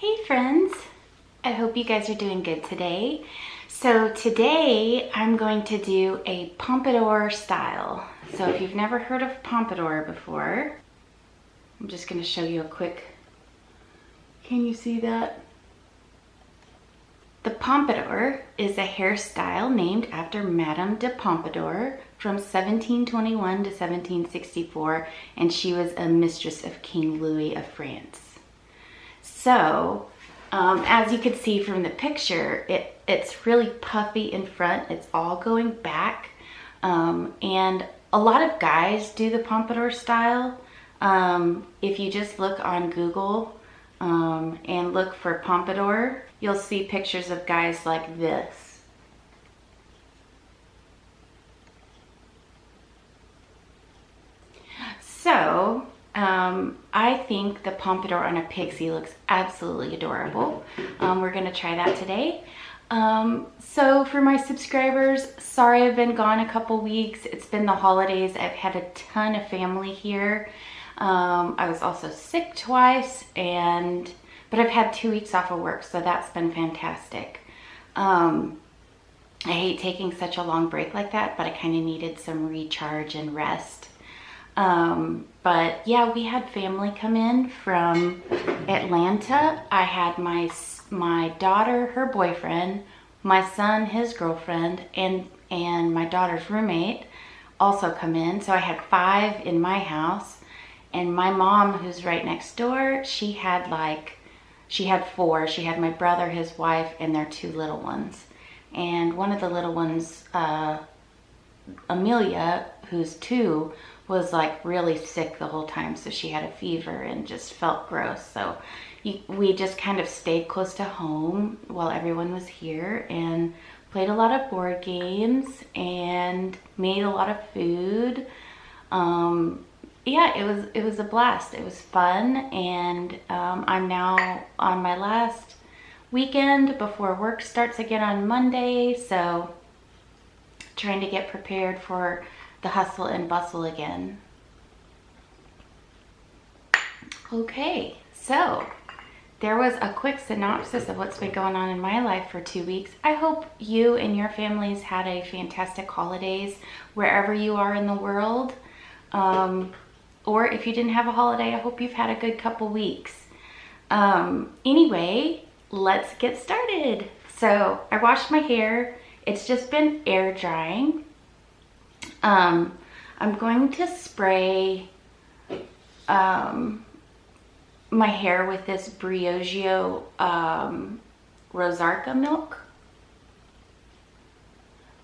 Hey friends, I hope you guys are doing good today. So today I'm going to do a pompadour style. So if you've never heard of pompadour before, I'm just going to show you a quick, can you see that? The pompadour is a hairstyle named after Madame de Pompadour from 1721 to 1764, and she was a mistress of King Louis of France. So, as you can see from the picture, it's really puffy in front. It's all going back. And a lot of guys do the pompadour style. If you just look on Google and look for pompadour, you'll see pictures of guys like this. So, I think the pompadour on a pixie looks absolutely adorable. We're gonna try that today. So for my subscribers, sorry I've been gone a couple weeks. It's been the holidays. I've had a ton of family here. I was also sick twice, but I've had 2 weeks off of work, so that's been fantastic. I hate taking such a long break like that, but I kind of needed some recharge and rest. But yeah, we had family come in from Atlanta. I had my daughter, her boyfriend, my son, his girlfriend, and my daughter's roommate also come in. So I had 5 in my house, and my mom, who's right next door, she had 4. She had my brother, his wife, and their 2 little ones. And one of the little ones, Amelia, who's 2, was like really sick the whole time, so she had a fever and just felt gross. So we just kind of stayed close to home while everyone was here and played a lot of board games and made a lot of food. Yeah, it was a blast. It was fun, and I'm now on my last weekend before work starts again on Monday, so trying to get prepared for the hustle and bustle again. Okay, so there was a quick synopsis of what's been going on in my life for 2 weeks. I hope you and your families had a fantastic holidays wherever you are in the world. Or if you didn't have a holiday, I hope you've had a good couple weeks. Anyway, let's get started. So I washed my hair. It's just been air drying. I'm going to spray my hair with this Briogeo Rosarca milk.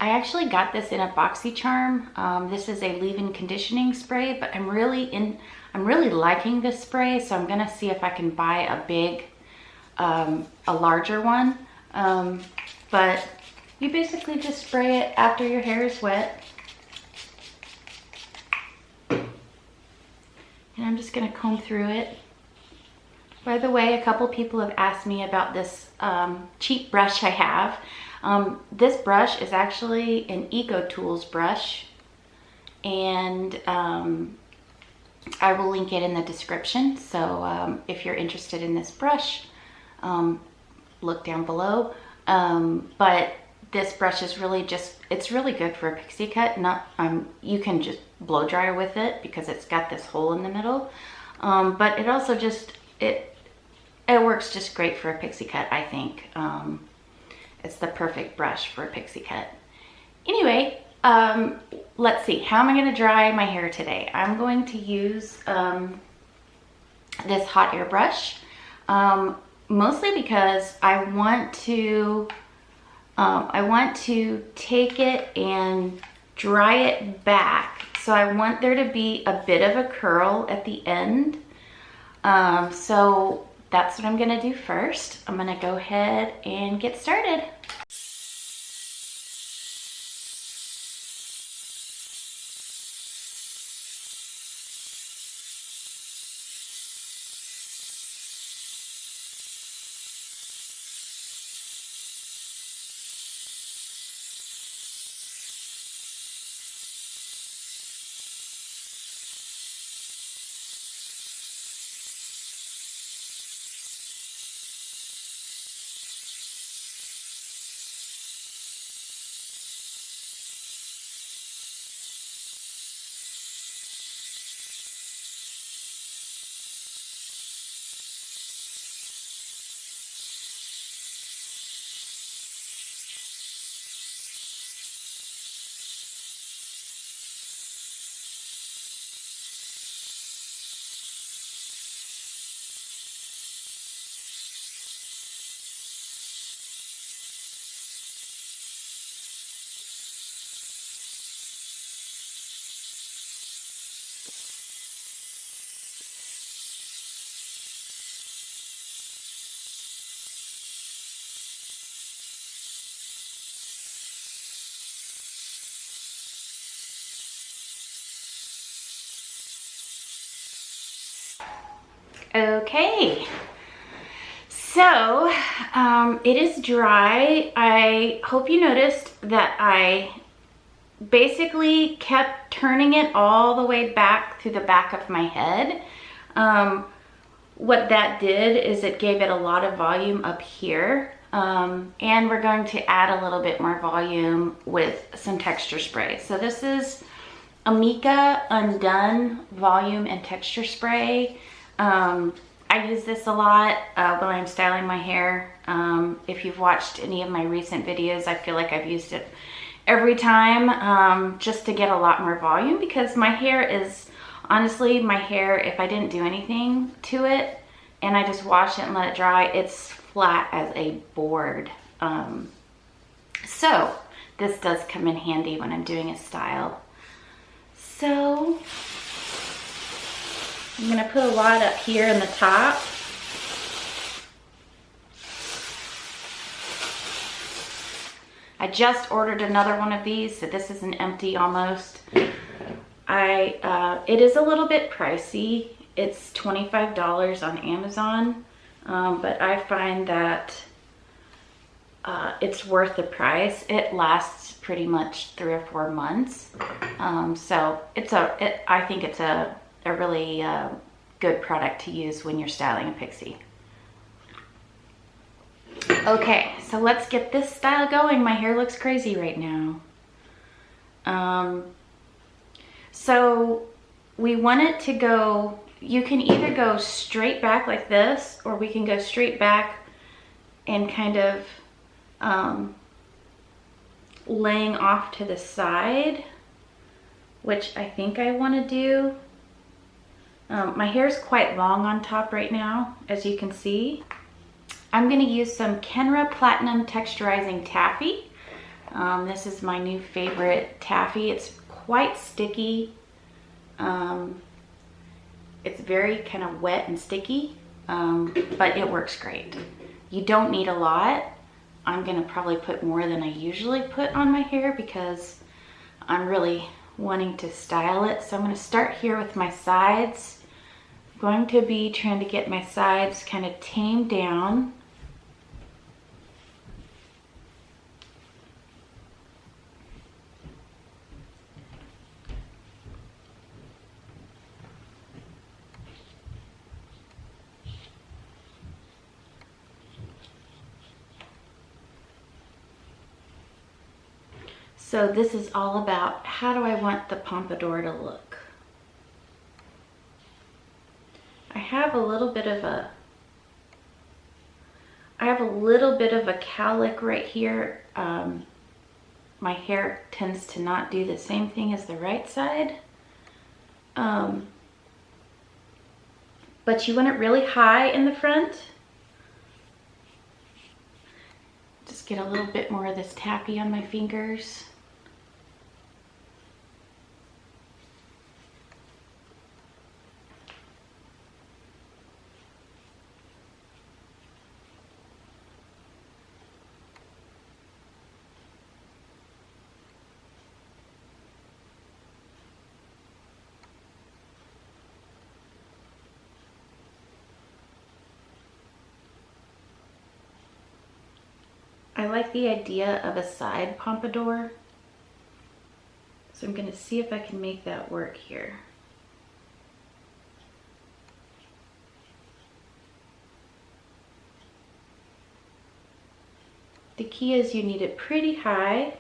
I actually got this in a BoxyCharm. This is a leave-in conditioning spray, but I'm really liking this spray, so I'm gonna see if I can buy a larger one. But you basically just spray it after your hair is wet. And I'm just gonna comb through it. By the way, a couple people have asked me about this cheap brush I have. This brush is actually an Ecotools brush, and I will link it in the description. So if you're interested in this brush, look down below. But this brush is really it's really good for a pixie cut. You can just blow dryer with it because it's got this hole in the middle. But it also it works just great for a pixie cut, I think. It's the perfect brush for a pixie cut. Anyway, let's see. How am I going to dry my hair today? I'm going to use this hot air brush, mostly because I want to take it and dry it back. So I want there to be a bit of a curl at the end. So that's what I'm gonna do first. I'm gonna go ahead and get started. Okay, so it is dry. I hope you noticed that I basically kept turning it all the way back through the back of my head. What that did is it gave it a lot of volume up here. And we're going to add a little bit more volume with some texture spray. So this is Amika Un.done Volume and Texture Spray. I use this a lot when I'm styling my hair. If you've watched any of my recent videos, I feel like I've used it every time just to get a lot more volume, because my hair is, honestly, my hair, if I didn't do anything to it and I just wash it and let it dry, it's flat as a board. So this does come in handy when I'm doing a style. So I'm gonna put a lot up here in the top. I just ordered another one of these, so this is an empty almost. It is a little bit pricey. It's $25 on Amazon, but I find that it's worth the price. It lasts pretty much 3 or 4 months. So I think it's a really good product to use when you're styling a pixie. Okay, so let's get this style going. My hair looks crazy right now. So we want it to go, you can either go straight back like this, or we can go straight back and kind of laying off to the side, which I think I want to do. My hair is quite long on top right now, as you can see. I'm going to use some Kenra Platinum Texturizing Taffy. This is my new favorite taffy. It's quite sticky. It's very kind of wet and sticky, but it works great. You don't need a lot. I'm going to probably put more than I usually put on my hair because I'm really wanting to style it. So I'm going to start here with my sides. I'm going to be trying to get my sides kind of tamed down. So this is all about how do I want the pompadour to look. I have a little bit of a cowlick right here. My hair tends to not do the same thing as the right side. But you want it really high in the front. Just get a little bit more of this taffy on my fingers. I like the idea of a side pompadour, so I'm going to see if I can make that work here. The key is you need it pretty high.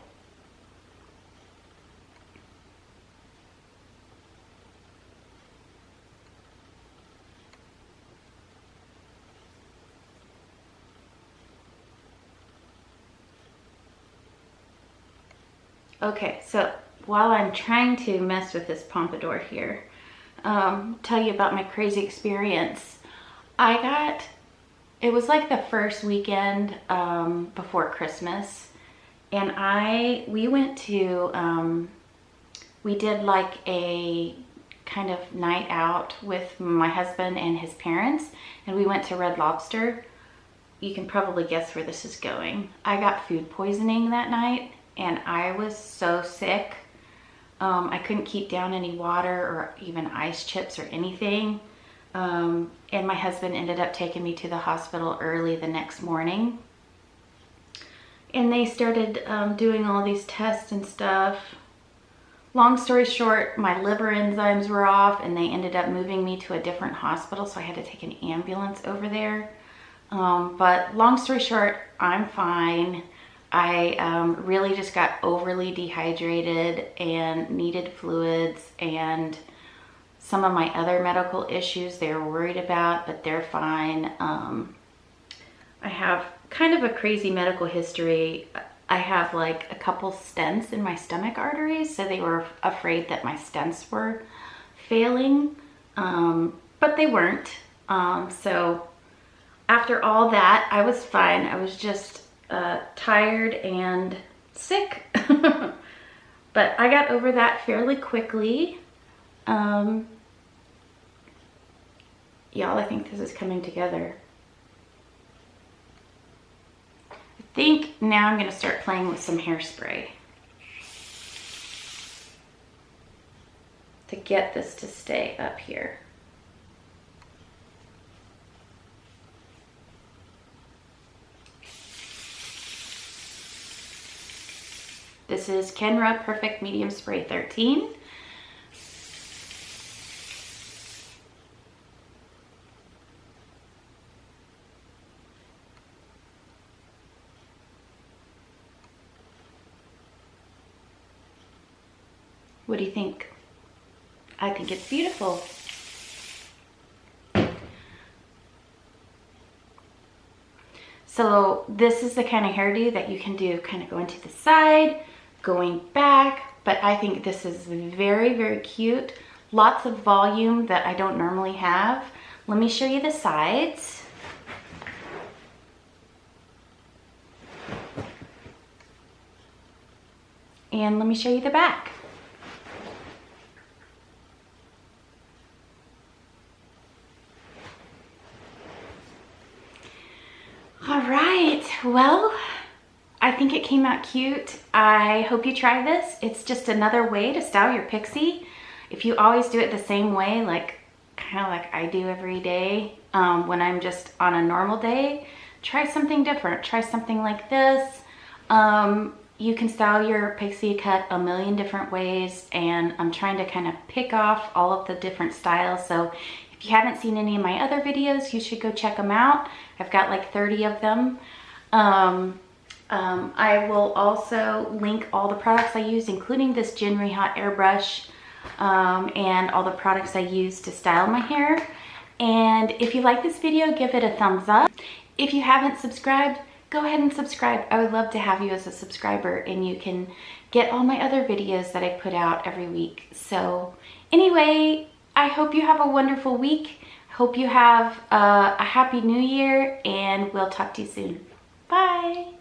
Okay, so while I'm trying to mess with this pompadour here, tell you about my crazy experience. It was like the first weekend before Christmas, and we went to, we did like a kind of night out with my husband and his parents, and we went to Red Lobster. You can probably guess where this is going. I got food poisoning that night, and I was so sick. I couldn't keep down any water or even ice chips or anything. And my husband ended up taking me to the hospital early the next morning. And they started doing all these tests and stuff. Long story short, my liver enzymes were off, and they ended up moving me to a different hospital, so I had to take an ambulance over there. But long story short, I'm fine. I really just got overly dehydrated and needed fluids, and some of my other medical issues they're worried about, but they're fine. I have kind of a crazy medical history. I have like a couple stents in my stomach arteries, so they were afraid that my stents were failing, but they weren't. So after all that, I was fine. I was just tired and sick. But I got over that fairly quickly. Y'all, I think this is coming together. I think now I'm going to start playing with some hairspray to get this to stay up here. This is Kenra Perfect Medium Spray 13. What do you think? I think it's beautiful. So this is the kind of hairdo that you can do kind of going to the side, going back, but I think this is very, very cute. Lots of volume that I don't normally have. Let me show you the sides. And let me show you the back. All right, well, I think it came out cute. I hope you try this. It's just another way to style your pixie. If you always do it the same way, like kind of like I do every day, when I'm just on a normal day, try something different. Try something like this. You can style your pixie cut a million different ways, and I'm trying to kind of pick off all of the different styles. So if you haven't seen any of my other videos, you should go check them out. I've got like 30 of them. I will also link all the products I use, including this Jinri hot airbrush, and all the products I use to style my hair. And if you like this video, give it a thumbs up. If you haven't subscribed, go ahead and subscribe. I would love to have you as a subscriber, and you can get all my other videos that I put out every week. So anyway, I hope you have a wonderful week. Hope you have a happy new year, and we'll talk to you soon. Bye.